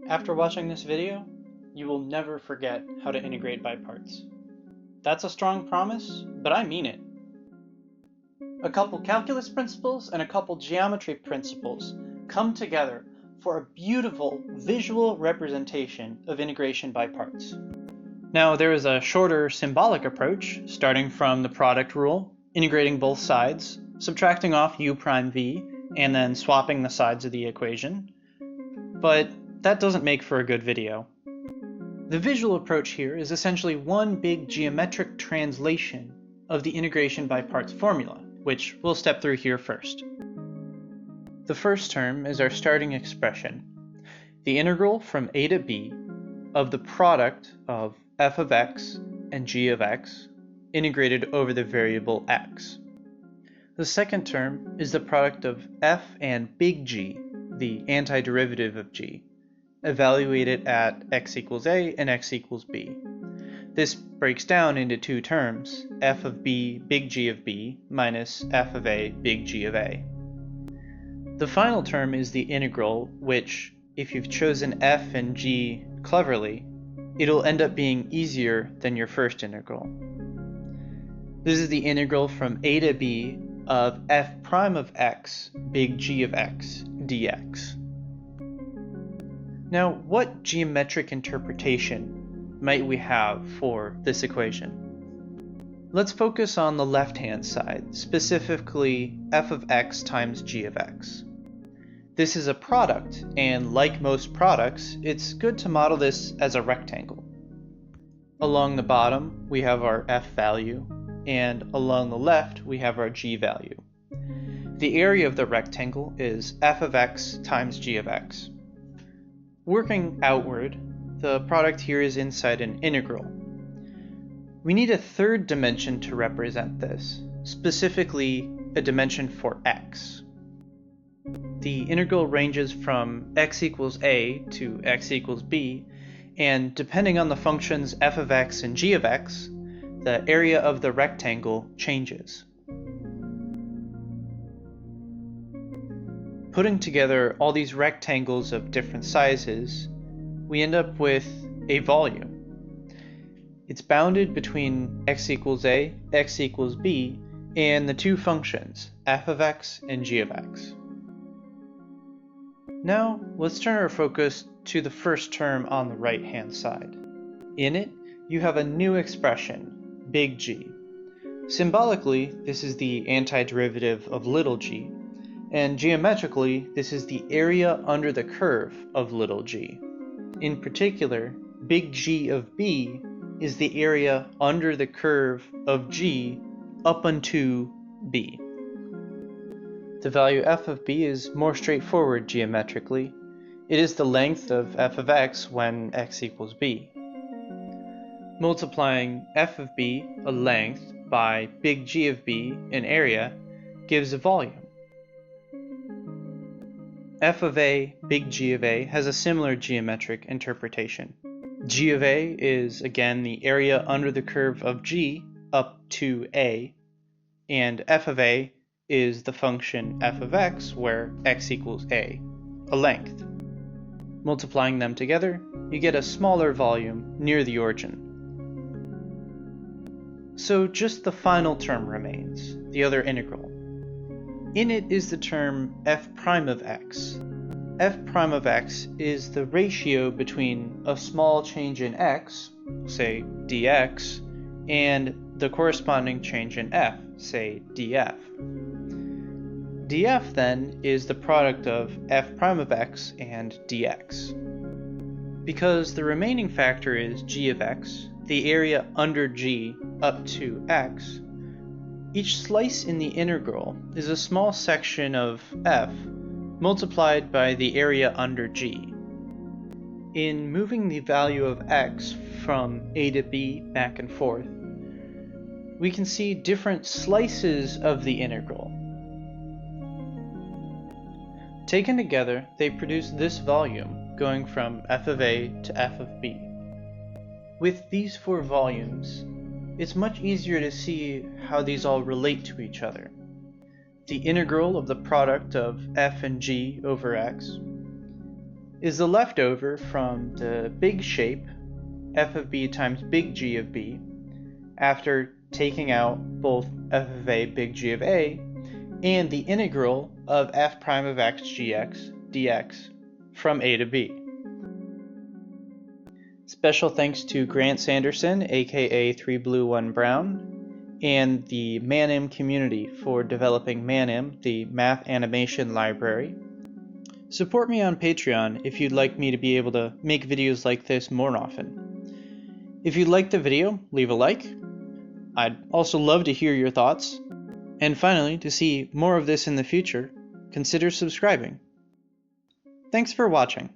After watching this video, you will never forget how to integrate by parts. That's a strong promise, but I mean it. A couple calculus principles and a couple geometry principles come together for a beautiful visual representation of integration by parts. Now, there is a shorter symbolic approach, starting from the product rule, integrating both sides, subtracting off u prime v, and then swapping the sides of the equation. But that doesn't make for a good video. The visual approach here is essentially one big geometric translation of the integration by parts formula, which we'll step through here first. The first term is our starting expression, the integral from a to b of the product of f of x and g of x integrated over the variable x. The second term is the product of f and big G, the antiderivative of g, evaluated at x equals a and x equals b. This breaks down into two terms, f of b big G of b minus f of a big G of a. The final term is the integral, which, if you've chosen f and g cleverly, it'll end up being easier than your first integral. This is the integral from a to b of f prime of x big G of x dx. Now, what geometric interpretation might we have for this equation? Let's focus on the left-hand side, specifically f of x times g of x. This is a product, and like most products, it's good to model this as a rectangle. Along the bottom, we have our f value, and along the left, we have our g value. The area of the rectangle is f of x times g of x. Working outward, the product here is inside an integral. We need a third dimension to represent this, specifically a dimension for x. The integral ranges from x equals a to x equals b, and depending on the functions f of x and g of x, the area of the rectangle changes. Putting together all these rectangles of different sizes, we end up with a volume. It's bounded between x equals a, x equals b, and the two functions, f of x and g of x. Now, let's turn our focus to the first term on the right-hand side. In it, you have a new expression, big G. Symbolically, this is the antiderivative of little g, and geometrically, this is the area under the curve of little g. In particular, big G of b is the area under the curve of g up unto b. The value f of b is more straightforward geometrically. It is the length of f of x when x equals b. Multiplying f of b, a length, by big G of b, an area, gives a volume. F of a, big G of a, has a similar geometric interpretation. G of a is, again, the area under the curve of g up to a, and f of a is the function f of x, where x equals a length. Multiplying them together, you get a smaller volume near the origin. So just the final term remains, the other integral. In it is the term f prime of x. F prime of x is the ratio between a small change in x, say dx, and the corresponding change in f, say df. df then is the product of f prime of x and dx. Because the remaining factor is g of x, the area under g up to x, each slice in the integral is a small section of f multiplied by the area under g. In moving the value of x from a to b back and forth, we can see different slices of the integral. Taken together, they produce this volume, going from f of a to f of b. With these four volumes, it's much easier to see how these all relate to each other. The integral of the product of f and g over x, is the leftover from the big shape f of b times big G of b after taking out both f of a big G of a and the integral of f prime of x gx dx from a to b. Special thanks to Grant Sanderson, aka 3 Blue 1 Brown, and the ManIm community for developing ManIm, the math animation library. Support me on Patreon if you'd like me to be able to make videos like this more often. If you liked the video, leave a like. I'd also love to hear your thoughts. And finally, to see more of this in the future, consider subscribing. Thanks for watching.